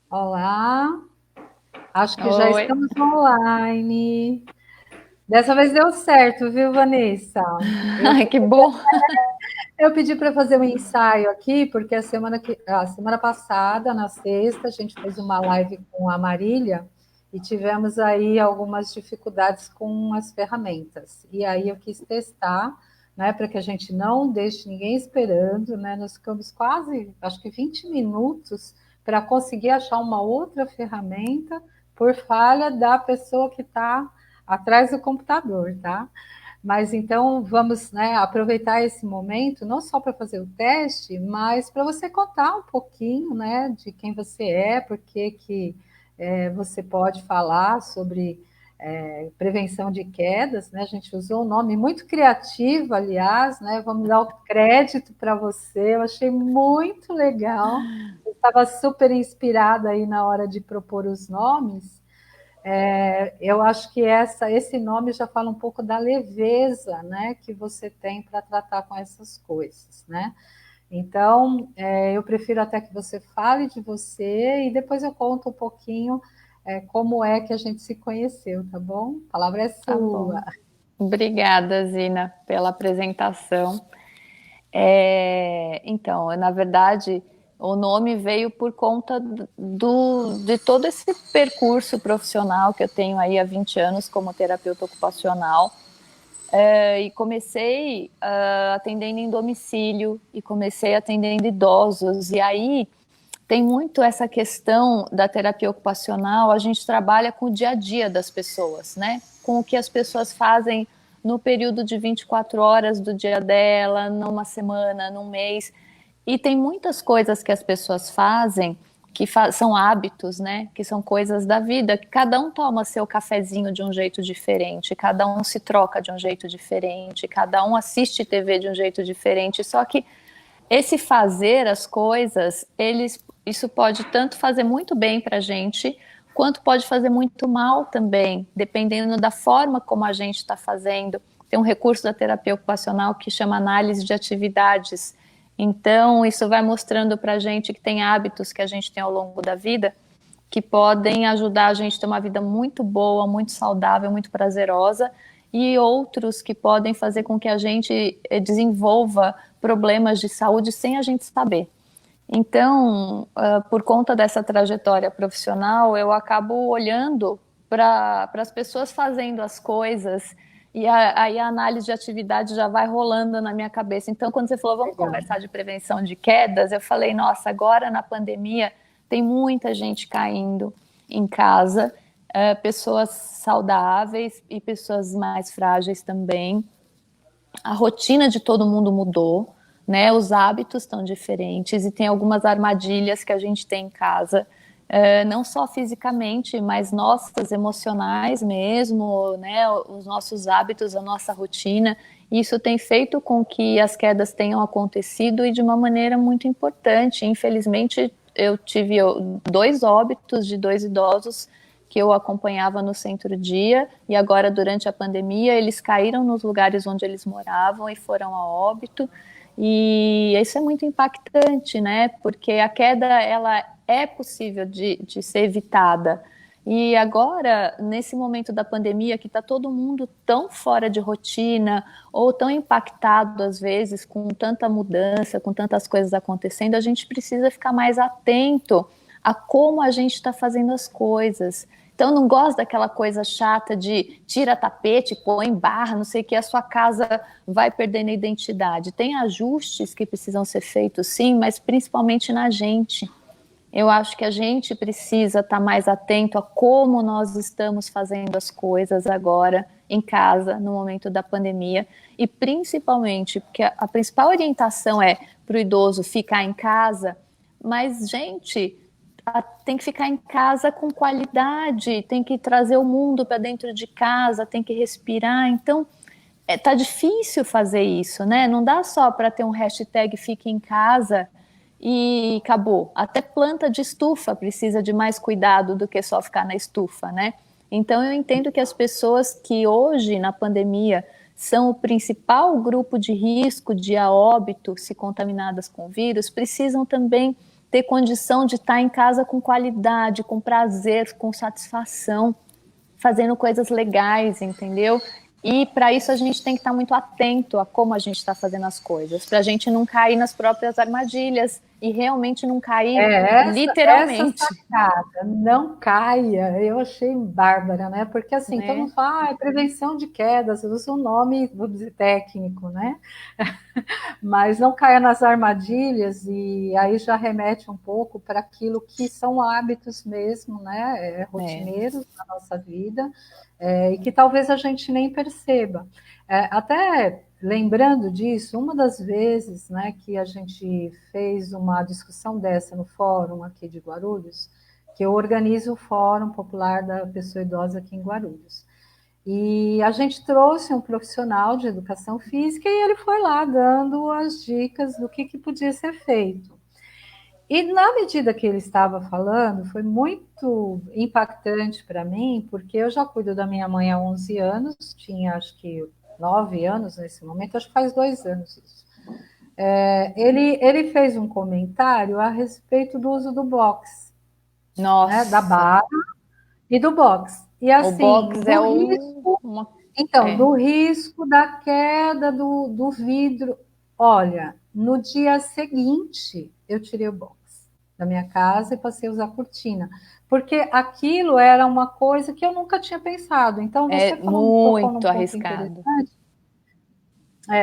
Olá, acho que já Oi. estamos online. Dessa vez deu certo, viu, Vanessa? Eu, Ai, que bom. eu pedi para fazer um ensaio aqui, porque a semana passada, na sexta, a gente fez uma live com a Marília e tivemos aí algumas dificuldades com as ferramentas. E aí eu quis testar, né, para que a gente não deixe ninguém esperando, né? Nós ficamos quase, acho que 20 minutos para conseguir achar uma outra ferramenta por falha da pessoa que está atrás do computador, tá? Mas então vamos, né, aproveitar esse momento, não só para fazer o teste, mas para você contar um pouquinho, né, de quem você é, por que você pode falar sobre prevenção de quedas, né? A gente usou um nome muito criativo, aliás, né? Vamos dar o crédito para você. Eu achei muito legal. Eu estava super inspirada aí na hora de propor os nomes. Eu acho que esse nome já fala um pouco da leveza, né, que você tem para tratar com essas coisas, né? Então, eu prefiro até que você fale de você e depois eu conto um pouquinho como é que a gente se conheceu, tá bom? A palavra é Tá sua. bom. Obrigada, Zina, pela apresentação. Então, na verdade, o nome veio por conta de todo esse percurso profissional que eu tenho aí há 20 anos como terapeuta ocupacional. E comecei atendendo em domicílio e comecei atendendo idosos. E aí tem muito essa questão da terapia ocupacional, a gente trabalha com o dia a dia das pessoas, né? Com o que as pessoas fazem no período de 24 horas do dia dela, numa semana, num mês. E tem muitas coisas que as pessoas fazem que são hábitos, né? Que são coisas da vida, que cada um toma seu cafezinho de um jeito diferente, cada um se troca de um jeito diferente, cada um assiste TV de um jeito diferente. Só que esse fazer as coisas, isso pode tanto fazer muito bem para a gente, quanto pode fazer muito mal também, dependendo da forma como a gente está fazendo. Tem um recurso da terapia ocupacional que chama análise de atividades. Então, isso vai mostrando para a gente que tem hábitos que a gente tem ao longo da vida que podem ajudar a gente a ter uma vida muito boa, muito saudável, muito prazerosa, e outros que podem fazer com que a gente desenvolva problemas de saúde sem a gente saber. Então, por conta dessa trajetória profissional, eu acabo olhando para as pessoas fazendo as coisas e aí a análise de atividade já vai rolando na minha cabeça. Então, quando você falou, vamos Legal. conversar de prevenção de quedas, eu falei, nossa, agora na pandemia tem muita gente caindo em casa, pessoas saudáveis e pessoas mais frágeis também. A rotina de todo mundo mudou, né? Os hábitos estão diferentes e tem algumas armadilhas que a gente tem em casa, não só fisicamente, mas nossas emocionais mesmo, né? Os nossos hábitos, a nossa rotina. Isso tem feito com que as quedas tenham acontecido e de uma maneira muito importante. Infelizmente, eu tive 2 óbitos de 2 idosos que eu acompanhava no centro-dia, e agora, durante a pandemia, eles caíram nos lugares onde eles moravam e foram a óbito. E isso é muito impactante, né? Porque a queda, ela é possível de ser evitada. E agora, nesse momento da pandemia, que está todo mundo tão fora de rotina, ou tão impactado, às vezes, com tanta mudança, com tantas coisas acontecendo, a gente precisa ficar mais atento a como a gente está fazendo as coisas. Então, eu não gosto daquela coisa chata de tira tapete, põe barra, não sei o que, a sua casa vai perdendo a identidade. Tem ajustes que precisam ser feitos, sim, mas principalmente na gente. Eu acho que a gente precisa estar mais atento a como nós estamos fazendo as coisas agora em casa, no momento da pandemia, e principalmente porque a principal orientação é para o idoso ficar em casa, mas, gente, tem que ficar em casa com qualidade, tem que trazer o mundo para dentro de casa, tem que respirar. Então, tá difícil fazer isso, né? Não dá só para ter um hashtag fique em casa e acabou. Até planta de estufa precisa de mais cuidado do que só ficar na estufa, né? Então eu entendo que as pessoas que hoje na pandemia são o principal grupo de risco de a óbito se contaminadas com o vírus precisam também ter condição de estar em casa com qualidade, com prazer, com satisfação, fazendo coisas legais, entendeu? E para isso a gente tem que estar muito atento a como a gente está fazendo as coisas, para a gente não cair nas próprias armadilhas e realmente não cair literalmente. Essa sacada, não caia, eu achei bárbara, né? Porque assim, todo mundo fala, prevenção de quedas, usa um nome técnico, né? Mas não caia nas armadilhas, e aí já remete um pouco para aquilo que são hábitos mesmo, né? Rotineiros na nossa vida, e que talvez a gente nem perceba. Até lembrando disso, uma das vezes, né, que a gente fez uma discussão dessa no fórum aqui de Guarulhos, que eu organizo o Fórum Popular da Pessoa Idosa aqui em Guarulhos. E a gente trouxe um profissional de educação física e ele foi lá dando as dicas do que podia ser feito. E na medida que ele estava falando, foi muito impactante para mim, porque eu já cuido da minha mãe há 11 anos, tinha acho que 9 anos nesse momento, acho que faz 2 anos isso. Ele fez um comentário a respeito do uso do box, né, da barra e do box. E assim, o box do risco da queda do vidro. Olha, no dia seguinte, eu tirei o box da minha casa e passei a usar cortina, porque aquilo era uma coisa que eu nunca tinha pensado. Então, você tocou num ponto arriscado.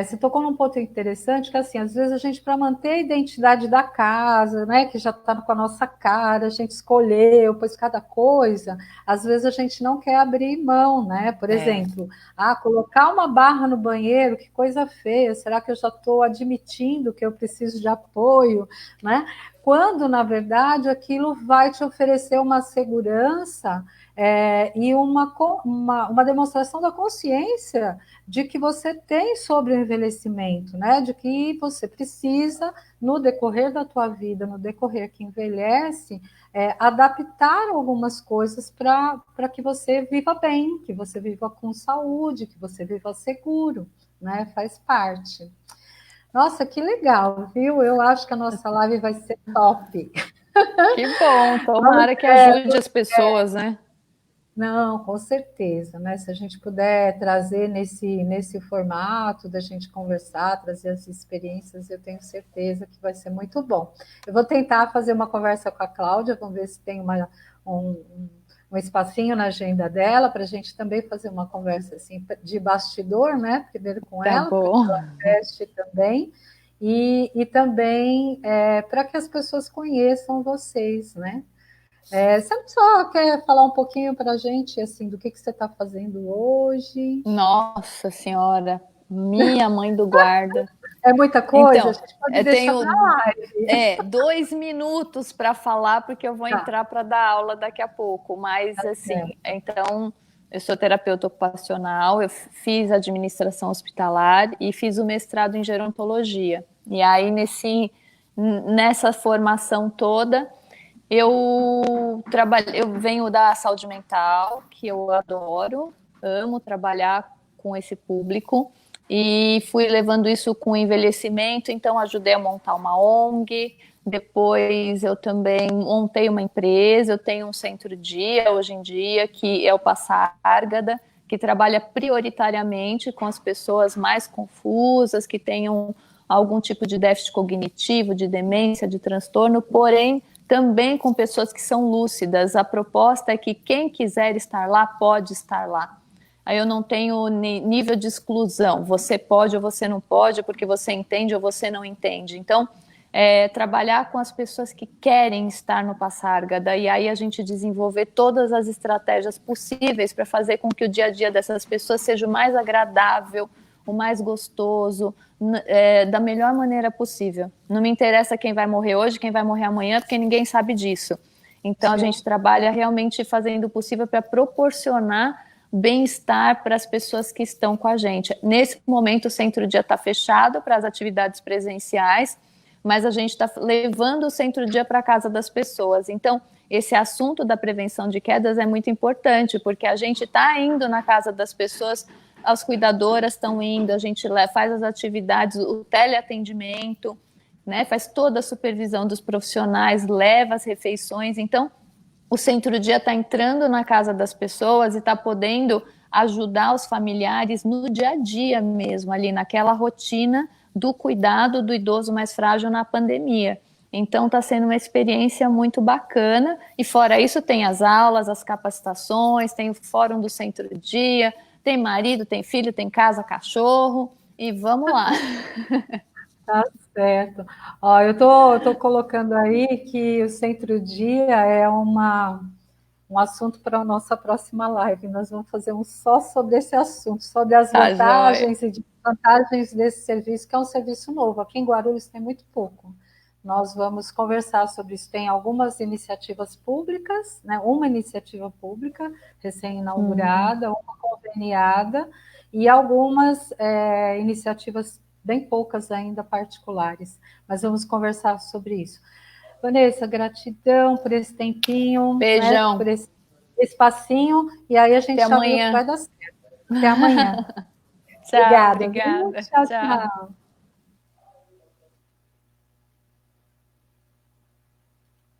Você tocou num ponto interessante, que assim, às vezes a gente, para manter a identidade da casa, né, que já está com a nossa cara, a gente escolheu, pois cada coisa, às vezes a gente não quer abrir mão, né? Por exemplo, colocar uma barra no banheiro, que coisa feia, será que eu já estou admitindo que eu preciso de apoio, né? Quando, na verdade, aquilo vai te oferecer uma segurança e uma demonstração da consciência de que você tem sobre o envelhecimento, né? De que você precisa, no decorrer da tua vida, no decorrer que envelhece, adaptar algumas coisas para que você viva bem, que você viva com saúde, que você viva seguro, né? Faz parte. Nossa, que legal, viu? Eu acho que a nossa live vai ser top. Que bom, tomara que ajude as pessoas, né? Não, com certeza, né? Se a gente puder trazer nesse formato da gente conversar, trazer as experiências, eu tenho certeza que vai ser muito bom. Eu vou tentar fazer uma conversa com a Cláudia, vamos ver se tem um espacinho na agenda dela, para a gente também fazer uma conversa assim, de bastidor, né? Primeiro com ela, para que ela teste também, e também para que as pessoas conheçam vocês, né? Você só quer falar um pouquinho para a gente, assim, do que você está fazendo hoje? Nossa Senhora, minha mãe do guarda. É muita coisa? Então, a gente pode deixar na live. 2 minutos para falar, porque eu vou entrar para dar aula daqui a pouco. Mas, assim, então, eu sou terapeuta ocupacional, eu fiz administração hospitalar e fiz o mestrado em gerontologia. E aí, nessa formação toda, eu venho da saúde mental, que eu adoro, amo trabalhar com esse público, e fui levando isso com o envelhecimento, então ajudei a montar uma ONG, depois eu também montei uma empresa, eu tenho um centro-dia hoje em dia, que é o Passárgada, que trabalha prioritariamente com as pessoas mais confusas, que tenham algum tipo de déficit cognitivo, de demência, de transtorno, porém também com pessoas que são lúcidas. A proposta é que quem quiser estar lá, pode estar lá. Aí eu não tenho nível de exclusão, você pode ou você não pode, porque você entende ou você não entende. Então, trabalhar com as pessoas que querem estar no Passárgada, e aí a gente desenvolver todas as estratégias possíveis para fazer com que o dia a dia dessas pessoas seja o mais agradável, o mais gostoso, da melhor maneira possível. Não me interessa quem vai morrer hoje, quem vai morrer amanhã, porque ninguém sabe disso. Então, a gente trabalha realmente fazendo o possível para proporcionar bem-estar para as pessoas que estão com a gente. Nesse momento, o centro-dia está fechado para as atividades presenciais, mas a gente está levando o centro-dia para a casa das pessoas. Então, esse assunto da prevenção de quedas é muito importante, porque a gente está indo na casa das pessoas, as cuidadoras estão indo, a gente faz as atividades, o teleatendimento, né? Faz toda a supervisão dos profissionais, leva as refeições. Então, o centro-dia está entrando na casa das pessoas e está podendo ajudar os familiares no dia a dia mesmo, ali naquela rotina do cuidado do idoso mais frágil na pandemia. Então está sendo uma experiência muito bacana, e fora isso tem as aulas, as capacitações, tem o fórum do centro-dia, tem marido, tem filho, tem casa, cachorro, e vamos lá. Tá certo. Ó, eu tô colocando aí que o centro-dia é um assunto para a nossa próxima live. Nós vamos fazer um só sobre esse assunto, sobre as Tá joia. vantagens e desvantagens desse serviço, que é um serviço novo. Aqui em Guarulhos tem muito pouco. Nós vamos conversar sobre isso. Tem algumas iniciativas públicas, né? Uma iniciativa pública recém-inaugurada, uma conveniada, e algumas iniciativas bem poucas ainda particulares. Mas vamos conversar sobre isso. Vanessa, gratidão por esse tempinho, né, Beijão. por esse espacinho, e aí a gente Até já viu que amanhã. vai dar certo. Até amanhã. Tchau, Obrigada, viu? obrigada. Tchau, Tchau. tchau.